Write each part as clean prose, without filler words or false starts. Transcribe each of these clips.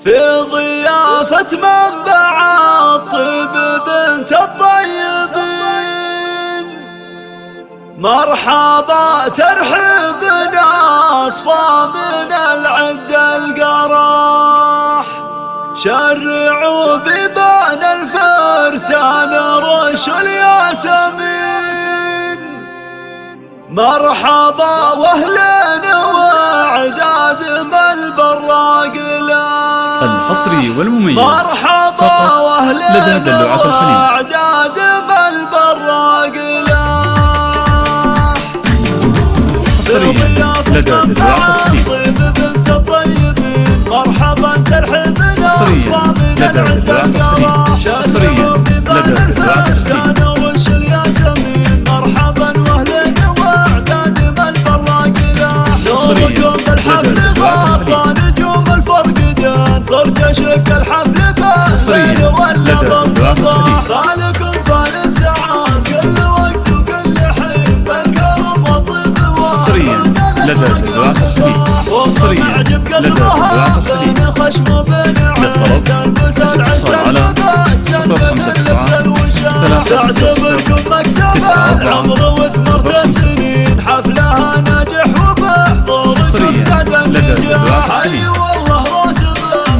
في ضيافة منبع الطيب بنت الطيبين، مرحبا ترحبنا أصفى من العد القراح، شرعوا ببان الفرسان رش الياسمين، مرحبا واهلين وعداد من البراقلان، الحصري والمميز مرحبا واهلين لدى دلوعة الخليل، وعداد من البراقلان، حصريا لدى دلوعة الخليل، بنت الطيبين، مرحبا ترحبنا حصريا لدى دلوعة الخليل، حصريا لدى دلوعة الخليل، وش الياسمين، مرحبا واهلين وعداد من البراقلان، حصريا لدى دلوعة الخليل، نجوم الفرقدان، صرت اشك الحفل حصريا لدى دلوعة الخليل، خالكم فان السعاد كل وقت وكل حين، بالكرم والطيب حصريا لدى دلوعة الخليل، حصريا لدى دلوعة الخليل. للطلب الاتصال على 059 360 حفلها ناجح وبحضور حصريا لدى دلوعة الخليل.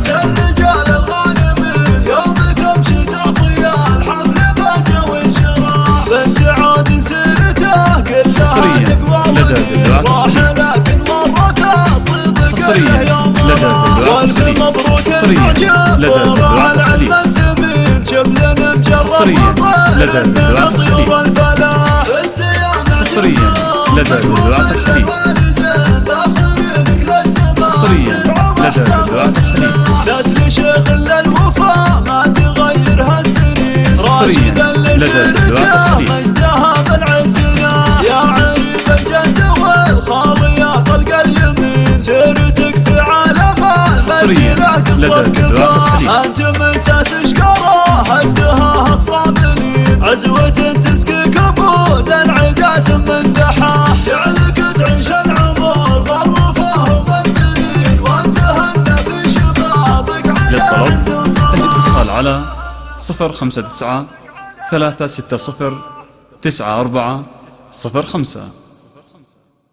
الرجال الغانمين يومكم شتاء طيال، حفل باجة وانشراح، بنت عاد سيرته كلها حصريا لدى دلوعة الخليل، لكن مرته طيب حصريا لدى دلوعة الخليل، حصريا لدى دلوعة الخليل، حصريا لدى دلوعة الخليل، حصريا لدى دلوعة الخليل، حصريا لدى دلوعة الخليل، ناس لشيخ للوفا ما تغيرها السنين، حصريا لدى دلوعة الخليل، مجدها بالعزنا يا عريب الجد والخالية طلق اليمين، سيرتك في عالم حصريا لدى دلوعة الخليل، انت من ساس اشكره هدها الصابرين، عزوة تسقيك بود العداس من دحاه، جعلك تعيش العمر غرفه وبدين، وانت هنا في شبابك للطلب الاتصال على 059 360 9405.